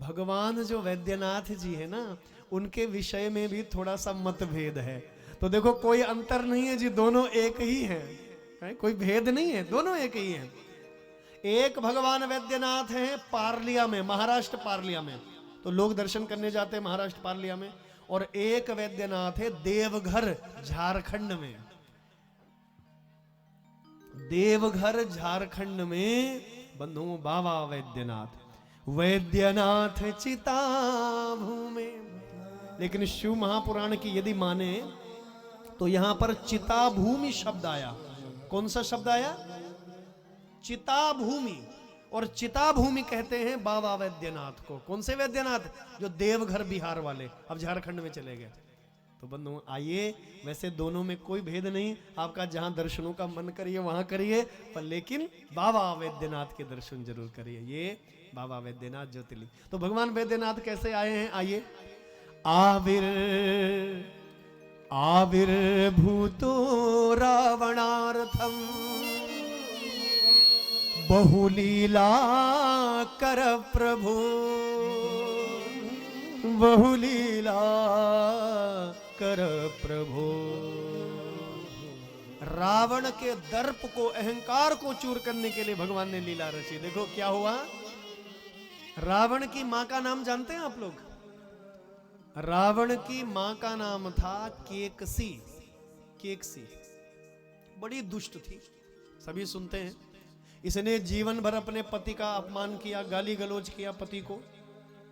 भगवान जो वैद्यनाथ जी है ना, उनके विषय में भी थोड़ा सा मतभेद है। तो देखो कोई अंतर नहीं है जी, दोनों एक ही है, कोई भेद नहीं है, दोनों एक ही है। एक भगवान वैद्यनाथ हैं पार्लिया में, महाराष्ट्र पार्लिया में, तो लोग दर्शन करने जाते हैं महाराष्ट्र पार्लिया में। और एक वैद्यनाथ है देवघर झारखंड में। देवघर झारखंड में बंधुओं बाबा वैद्यनाथ, वैद्यनाथ चिता भूमि। लेकिन शिव महापुराण की यदि माने तो यहां पर चिता भूमि शब्द आया। कौन सा शब्द आया? चिता भूमि। और चिता भूमि कहते हैं बाबा वैद्यनाथ को। कौन से वैद्यनाथ? जो देवघर बिहार वाले, अब झारखंड में चले गए। तो बंधुओं आइए, वैसे दोनों में कोई भेद नहीं, आपका जहां दर्शनों का मन करिए वहां करिए, पर लेकिन बाबा वैद्यनाथ के दर्शन जरूर करिए। ये बाबा वैद्यनाथ ज्योतिर्लिंग। तो भगवान वैद्यनाथ कैसे आए हैं? आइए। आविर्भूतो रावणार्थम बहुलीला कर प्रभु, बहुलीला कर प्रभु। रावण के दर्प को, अहंकार को चूर करने के लिए भगवान ने लीला रची। देखो क्या हुआ। रावण की मां का नाम जानते हैं आप लोग? रावण की मां का नाम था केकसी। केकसी बड़ी दुष्ट थी, सभी सुनते हैं। इसने जीवन भर अपने पति का अपमान किया, गाली गलौज किया पति को,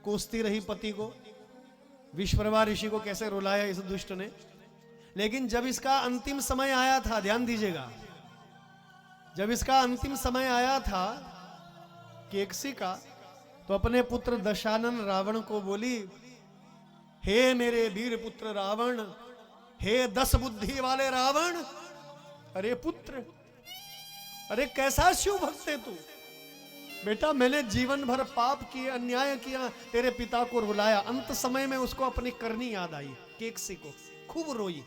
कोसती रही पति को। विश्वकर्मा ऋषि को कैसे रुलाया इस दुष्ट ने। लेकिन जब इसका अंतिम समय आया था, ध्यान दीजिएगा, जब इसका अंतिम समय आया था केकसी का, तो अपने पुत्र दशानन रावण को बोली, हे मेरे वीर पुत्र रावण, हे 10 बुद्धि वाले रावण, अरे पुत्र, अरे कैसा शिव भक्त है तू। बेटा मैंने जीवन भर पाप किए, अन्याय किया, तेरे पिता को रुलाया। अंत समय में उसको अपनी करनी याद आई, केकसी को खूब रोई।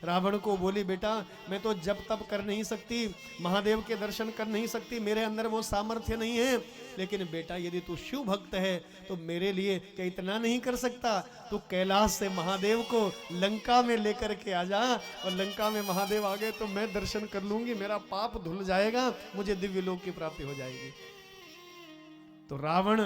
रावण को बोली, बेटा मैं तो जब तब कर नहीं सकती, महादेव के दर्शन कर नहीं सकती, मेरे अंदर वो सामर्थ्य नहीं है। लेकिन बेटा यदि तू शिव भक्त है तो मेरे लिए क्या इतना नहीं कर सकता? तू कैलाश से महादेव को लंका में लेकर के आ जा, और लंका में महादेव आ गए तो मैं दर्शन कर लूंगी, मेरा पाप धुल जाएगा, मुझे दिव्य लोक की प्राप्ति हो जाएगी। तो रावण